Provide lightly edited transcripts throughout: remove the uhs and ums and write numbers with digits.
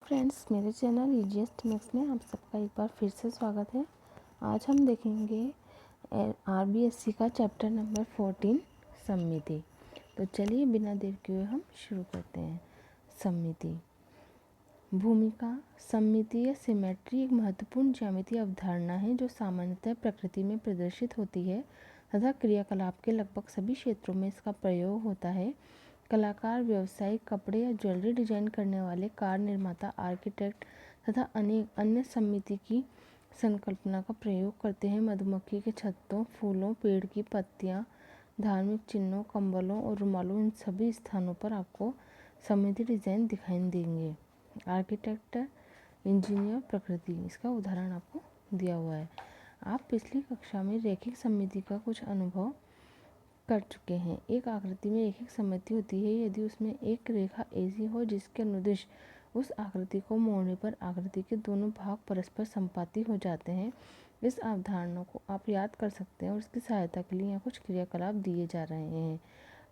Friends, मेरे channel easiest maths में आप सबका एक बार फिर से स्वागत है। आज हम देखेंगे आरबीएससी का चैप्टर नंबर 14 सममिति। तो चलिए बिना देर किए हम शुरू करते हैं। सममिति। भूमिका। सममिति या सिमेट्री एक महत्वपूर्ण ज्यामितीय अवधारणा है जो सामान्यतः प्रकृति में प्रदर्शित होती है तथा क्रियाकलाप के लगभग सभी क्षेत्रों में इसका प्रयोग होता है। कलाकार, व्यवसायिक, कपड़े या ज्वेलरी डिजाइन करने वाले, कार निर्माता, आर्किटेक्ट तथा अनेक अन्य सममिति की संकल्पना का प्रयोग करते हैं। मधुमक्खी के छत्तों, फूलों, पेड़ की पत्तियां, धार्मिक चिन्हों, कंबलों और रुमालों, इन सभी स्थानों पर आपको सममिति डिजाइन दिखाई देंगे। आर्किटेक्ट, इंजीनियर, प्रकृति, इसका उदाहरण आपको दिया हुआ है। आप पिछली कक्षा में रैखिक सममिति का कुछ अनुभव कर चुके हैं। एक आकृति में रैखिक सममिति होती है यदि उसमें एक रेखा ऐसी हो जिसके अनुदिश उस आकृति को मोड़ने पर आकृति के दोनों भाग परस्पर संपाती हो जाते हैं। इस अवधारणा को आप याद कर सकते हैं और इसकी सहायता के लिए यहाँ कुछ क्रियाकलाप दिए जा रहे हैं।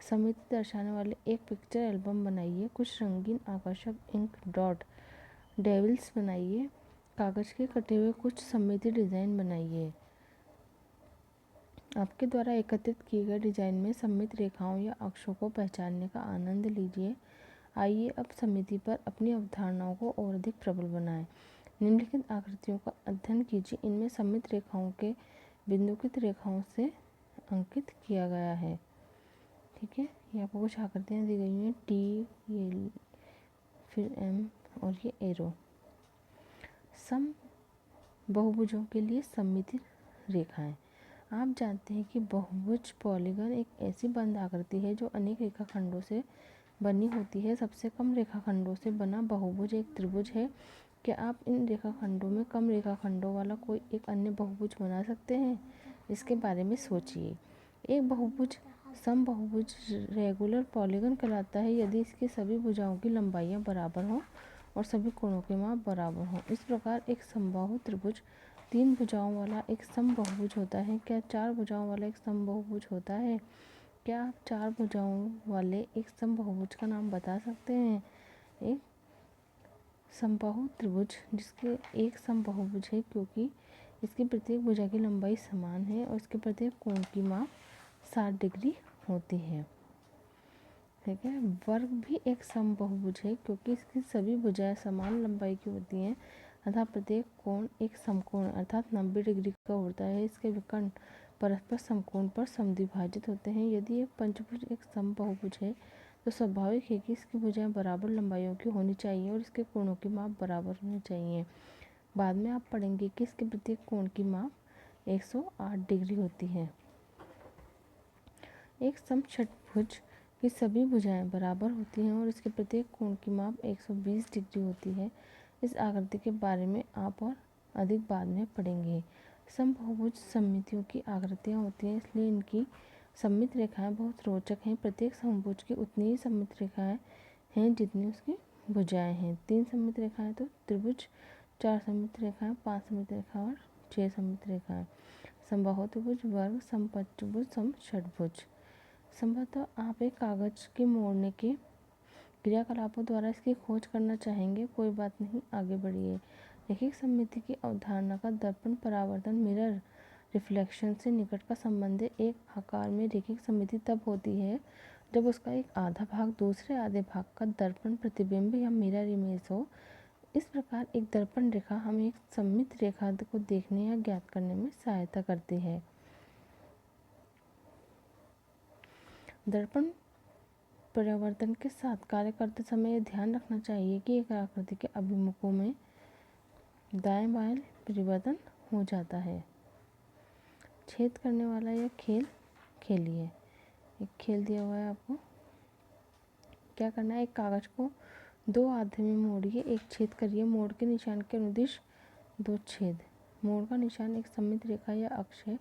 सममिति दर्शाने वाले एक पिक्चर एल्बम बनाइए। कुछ रंगीन आकर्षक इंक डॉट डेविल्स बनाइए। कागज के कटे हुए कुछ सममिति डिजाइन बनाइए। आपके द्वारा एकत्रित किए गए डिजाइन में सममित रेखाओं या अक्षों को पहचानने का आनंद लीजिए। आइए अब सममिति पर अपनी अवधारणाओं को और अधिक प्रबल बनाएं। निम्नलिखित आकृतियों का अध्ययन कीजिए। इनमें सममित रेखाओं के बिंदुकित रेखाओं से अंकित किया गया है। ठीक है, ये आपको कुछ आकृतियाँ दी गई हैं, टी, ये फिर एम और ये एरो। सम बहुभुजों के लिए सममिति रेखाएं। आप जानते हैं कि बहुभुज पॉलीगन एक ऐसी बंद आकृति है जो अनेक रेखाखंडों से बनी होती है। सबसे कम रेखाखंडों से बना बहुभुज एक त्रिभुज है। क्या आप इन रेखाखंडों में कम रेखाखंडों वाला कोई एक अन्य बहुभुज बना सकते हैं? इसके बारे में सोचिए। एक बहुभुज समबहुभुज रेगुलर पॉलीगन कहलाता है यदि इसकी सभी भुजाओं की लंबाइयाँ बराबर हों और सभी कोणों के माप बराबर हों। इस प्रकार एक समबाहु त्रिभुज 3 भुजाओं वाला एक समबहुभुज होता है। क्या 4 भुजाओं वाला एक समबहुभुज होता है? क्या आप 4 भुजाओं वाले एक समबहुभुज का नाम बता सकते हैं? एक समबाहु त्रिभुज जिसके एक समबहुभुज है क्योंकि इसकी प्रत्येक भुजा की लंबाई समान है और इसके प्रत्येक कोण की माप 60 डिग्री होती है। ठीक है, वर्ग भी एक समबहुभुज है क्योंकि इसकी सभी भुजाएं समान लंबाई की होती हैं तथा प्रत्येक कोण एक समकोण अर्थात 90 डिग्री का होता है। इसके विकर्ण परस्पर समकोण पर समद्विभाजित होते हैं। यदि एक पंचभुज एक समबहुभुज है तो स्वाभाविक है कि इसकी भुजाएं बराबर लंबाइयों की होनी चाहिए और इसके कोणों की माप बराबर होनी चाहिए। बाद में आप पढ़ेंगे कि इसके प्रत्येक कोण की माप 108 डिग्री होती है। एक समषट्भुज की सभी भुजाएं बराबर होती हैं और इसके प्रत्येक कोण की माप 120 डिग्री होती है। इस आकृति के बारे में आप और अधिक बाद में पढ़ेंगे। समबहुभुज सममितियों की आकृतियाँ होती हैं इसलिए इनकी सममित रेखाएं बहुत रोचक हैं। प्रत्येक समभुज की उतनी ही सममित रेखाएं हैं जितनी उसकी भुजाएं हैं। 3 सममित रेखाएं तो त्रिभुज, 4 सममित रेखाएं, 5 सममित रेखाएं और 6 सममित रेखाएं। समबाहु त्रिभुज, वर्ग, समपंचभुज, समषट्भुज। संभवतः आप एक कागज के मोड़ने के क्रियाकलापों द्वारा इसकी खोज करना चाहेंगे। कोई बात नहीं, आगे बढ़िए। रैखिक सममिति की अवधारणा का दर्पण परावर्तन मिरर रिफ्लेक्शन से निकट का संबंध है। एक आकार में रैखिक सममिति तब होती है जब उसका एक आधा भाग दूसरे आधे भाग का दर्पण प्रतिबिंब या मिरर इमेज हो। इस प्रकार एक दर्पण रेखा हमें एक सममित रेखा को देखने या ज्ञात करने में सहायता करती है। दर्पण परिवर्तन के साथ कार्य करते समय ध्यान रखना चाहिए कि एक आकृति के अभिमुखों में दाएं बाएं परिवर्तन हो जाता है। छेद करने वाला यह खेल खेलिए। एक खेल दिया हुआ है आपको। क्या करना है, एक कागज को 2 आधे में मोड़िए, एक छेद करिए। मोड़ के निशान के अनुदिश 2 छेद। मोड़ का निशान एक सममित रेखा या अक्ष है।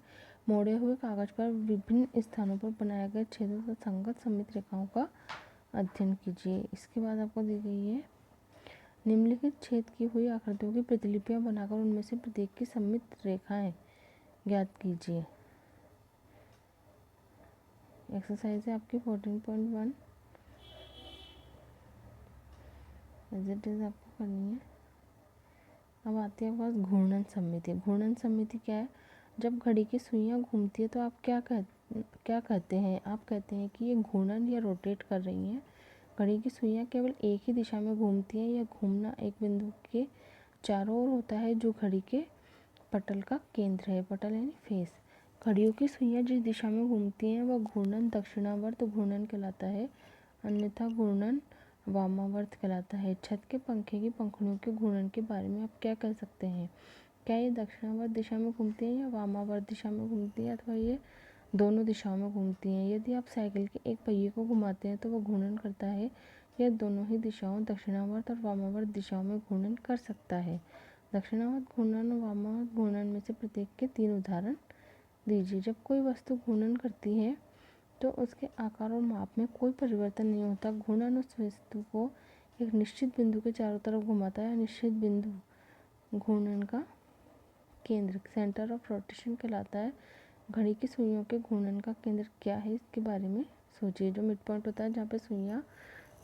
मोड़े हुए कागज पर विभिन्न स्थानों पर बनाए गए छेदों से संगत सममित रेखाओं का अध्ययन कीजिए। इसके बाद आपको दी गई है निम्नलिखित छेद की हुई आकृतियों की प्रतिलिपियां बनाकर उनमें से प्रत्येक की सममित रेखाएं ज्ञात कीजिए। एक्सरसाइज है आपकी 14.1 एज इट इज आपको करनी है। अब आती है पास घूर्णन सममिति। घूर्णन सममिति क्या है? जब घड़ी की सुइयां घूमती है तो आप क्या कहते हैं? आप कहते हैं कि ये घूर्णन या रोटेट कर रही हैं। घड़ी की सुइयां केवल एक ही दिशा में घूमती हैं। यह घूमना एक बिंदु के चारों ओर होता है जो घड़ी के पटल का केंद्र है। पटल यानी फेस। घड़ियों की सुइयां जिस दिशा में घूमती हैं वह घूर्णन दक्षिणावर्त घूर्णन कहलाता है, अन्यथा घूर्णन वामावर्त कहलाता है। छत के पंखे की पंखुड़ियों के घूर्णन के बारे में आप क्या कह सकते हैं? क्या ये दक्षिणावर्त दिशा में घूमती हैं या वामावर्त दिशा में घूमती हैं, अथवा ये दोनों दिशाओं में घूमती हैं? यदि आप साइकिल के एक पहिए को घुमाते हैं तो वह घूर्णन करता है। यह दोनों ही दिशाओं दक्षिणावर्त और वामावर्त दिशाओं में घूर्णन कर सकता है। दक्षिणावर्त घूर्णन और वामावर्त घूर्णन में से प्रत्येक के 3 उदाहरण दीजिए। जब कोई वस्तु घूर्णन करती है तो उसके आकार और माप में कोई परिवर्तन नहीं होता। घूर्णन उस वस्तु को एक निश्चित बिंदु के चारों तरफ घुमाता है। निश्चित बिंदु घूर्णन का केंद्र, सेंटर ऑफ रोटेशन कहलाता है। घड़ी की सुइयों के घूर्णन का केंद्र क्या है, इसके बारे में सोचिए। जो मिड पॉइंट होता है जहाँ पे सुइयाँ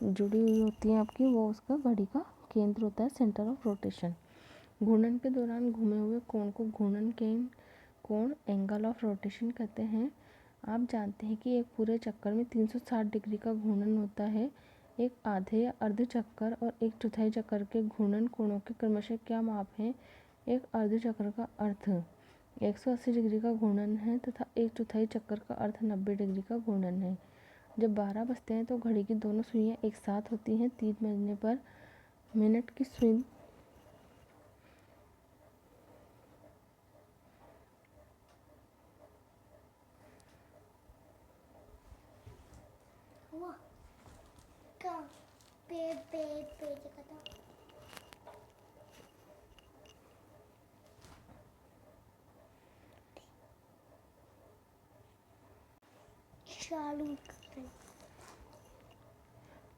जुड़ी हुई होती हैं आपकी, वो उसका घड़ी का केंद्र होता है, सेंटर ऑफ रोटेशन। घूर्णन के दौरान घूमे हुए कोण को घूर्णन कोण, एंगल ऑफ रोटेशन कहते हैं। आप जानते हैं कि एक पूरे चक्कर में 360 डिग्री का घूर्णन होता है। एक आधे या अर्ध चक्कर और एक चौथाई चक्कर के घूर्णन कोणों के क्रमशः क्या माप हैं? एक अर्ध चक्कर का अर्थ 180 डिग्री का घूर्णन है तथा एक चौथाई चक्कर का अर्थ 90 डिग्री का घूर्णन है। जब 12 बजते हैं तो घड़ी की दोनों सुइयां एक साथ होती हैं। 3 बजने पर मिनट की सुई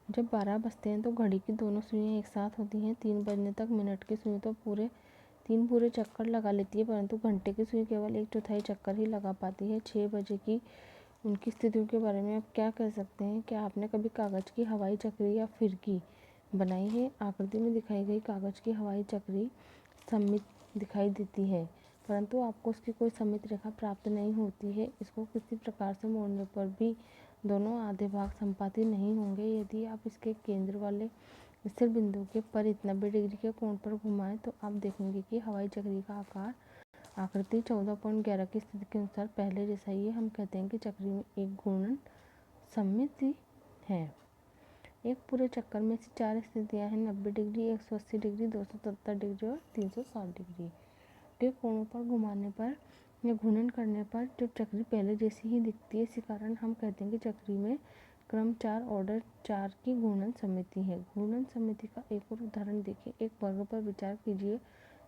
जब 12 बजते हैं तो घड़ी की दोनों सुइयां एक साथ होती हैं। 3 बजने तक मिनट की सुई तो 3 पूरे चक्कर लगा लेती है, परंतु घंटे की सुई केवल एक चौथाई चक्कर ही लगा पाती है। 6 बजे की उनकी स्थितियों के बारे में आप क्या कह सकते हैं? क्या आपने कभी कागज़ की हवाई चक्री या फिरकी बनाई है? आकृति में दिखाई गई कागज़ की हवाई चक्री सममित दिखाई देती है, परंतु आपको उसकी कोई सममित रेखा प्राप्त नहीं होती है। इसको किसी प्रकार से मोड़ने पर भी दोनों आधे भाग संपाती नहीं होंगे। यदि आप इसके केंद्र वाले स्थिर बिंदु के परित 90 डिग्री के कोण पर घुमाएं तो आप देखेंगे कि हवाई चक्री का आकार आकृति 14.11 की स्थिति के अनुसार पहले जैसा ही है। हम कहते हैं कि चक्री में एक घूर्णन सममिति है। एक पूरे चक्कर में से 4 स्थितियां हैं: 90 डिग्री, 180 डिग्री, 270 डिग्री और 360 डिग्री के कोणों पर घुमाने पर या घूर्णन करने पर जो चक्री पहले जैसी ही दिखती है। इसी कारण हम कहते हैं कि चक्री में क्रम 4 ऑर्डर 4 की घूर्णन सममिति है। घूर्णन सममिति का एक और उदाहरण देखिए। एक वर्ग पर विचार कीजिए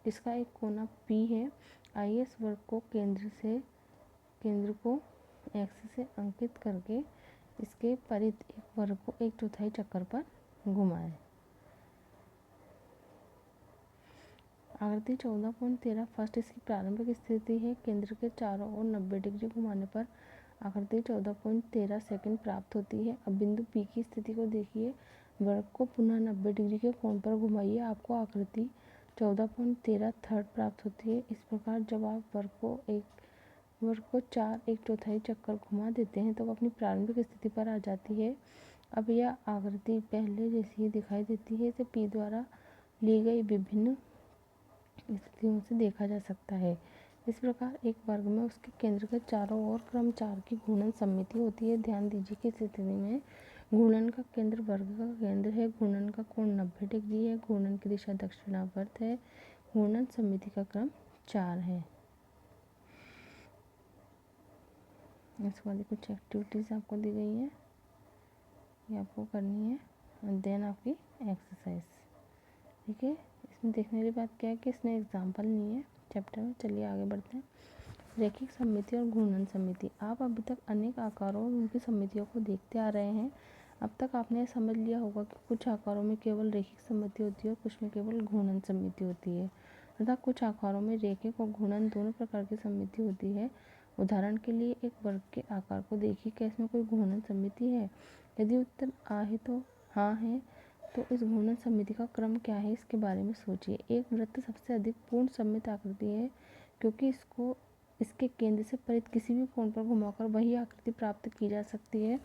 जिसका एक कोना P है। आइए इस वर्ग को केंद्र को एक्स से अंकित करके इसके परित एक वर्ग को एक चौथाई चक्कर पर घुमाएं। आकृति 14.13 फर्स्ट इसकी प्रारंभिक स्थिति है। केंद्र के चारों ओर 90 डिग्री घुमाने पर आकृति 14.13 सेकंड प्राप्त होती है। अब बिंदु P की स्थिति को देखिए। वर्ग को पुनः 90 डिग्री के कोण पर घुमाइए, आपको आकृति 14.13 थर्ड प्राप्त होती है। इस प्रकार जब आप वर्ग को 4 एक चौथाई चक्कर घुमा देते हैं तो वह अपनी प्रारंभिक स्थिति पर आ जाती है। अब यह आकृति पहले जैसी ही दिखाई देती है। इसे P द्वारा ली गई विभिन्न स्थितियों से देखा जा सकता है। इस प्रकार एक वर्ग में उसके केंद्र के चारों ओर क्रम 4 की घूर्णन सममिति होती है। ध्यान दीजिए कि इस स्थिति में घूर्णन का केंद्र वर्ग का केंद्र है। घूर्णन का कोण 90 डिग्री है। घूर्णन की दिशा दक्षिणावर्त है। घूर्णन सममिति का क्रम 4 है। इसके बाद कुछ एक्टिविटीज़ आपको दी गई है, ये आपको करनी है और देन आपकी एक्सरसाइज। ठीक है, इसमें देखने वाली बात क्या है कि इसमें एग्जाम्पल नहीं है चैप्टर में। चलिए आगे बढ़ते हैं। रैखिक सममिति और घूर्णन सममिति। आप अभी तक अनेक आकारों और उनकी सममितियों को देखते आ रहे हैं। अब तक आपने समझ लिया होगा कि कुछ आकारों में केवल रैखिक सममिति होती है और कुछ में केवल घूर्णन सममिति होती है, तथा कुछ आकारों में रैखिक और घूर्णन दोनों प्रकार की सममिति होती है। उदाहरण के लिए एक वर्ग के आकार को देखिए, क्या इसमें कोई घूर्णन सममिति है? यदि उत्तर हाँ है तो इस घूर्णन सममिति का क्रम क्या है, इसके बारे में सोचिए। एक वृत्त सबसे अधिक पूर्ण सममित आकृति है क्योंकि इसके केंद्र से परित किसी भी कोण पर घुमाकर वही आकृति प्राप्त की जा सकती है,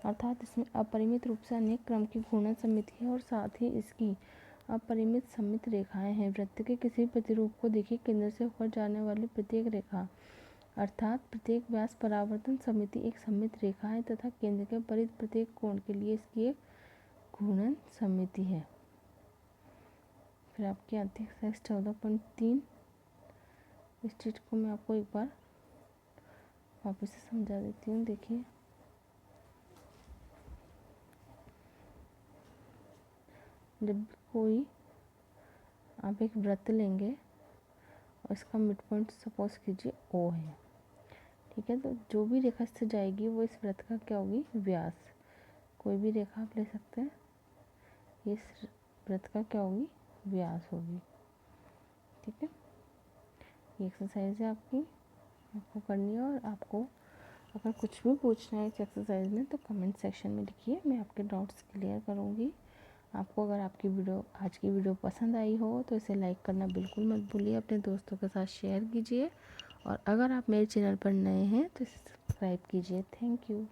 अर्थात इसमें अपरिमित रूप से अनेक क्रम की घूर्णन सममिति है और साथ ही इसकी अपरिमित सममित रेखाएं हैं। वृत्त के किसी भी प्रतिरूप को देखिए, केंद्र से होकर जाने वाली प्रत्येक रेखा अर्थात प्रत्येक व्यास परावर्तन समिति एक सममित रेखा है तथा केंद्र के परित प्रत्येक कोण के लिए इसकी एक घूर्णन समिति है। फिर आपकी आती है एक्सरसाइज 14.3। इस चीज को मैं आपको एक बार वापस से समझा देती हूँ। देखिए, जब कोई आप एक वृत्त लेंगे और इसका मिड पॉइंट सपोज कीजिए O है, ठीक है, तो जो भी रेखा इससे जाएगी वो इस वृत्त का क्या होगी, व्यास। कोई भी रेखा आप ले सकते हैं, ये इस वृत्त का क्या होगी, व्यास होगी। ठीक है, ये एक्सरसाइज है आपको करनी है। और आपको अगर कुछ भी पूछना है इस एक्सरसाइज में तो कमेंट सेक्शन में लिखिए, मैं आपके डाउट्स क्लियर करूँगी। आपको अगर आज की वीडियो पसंद आई हो तो इसे लाइक करना बिल्कुल मत भूलिए, अपने दोस्तों के साथ शेयर कीजिए और अगर आप मेरे चैनल पर नए हैं तो इसे सब्सक्राइब कीजिए। Thank you.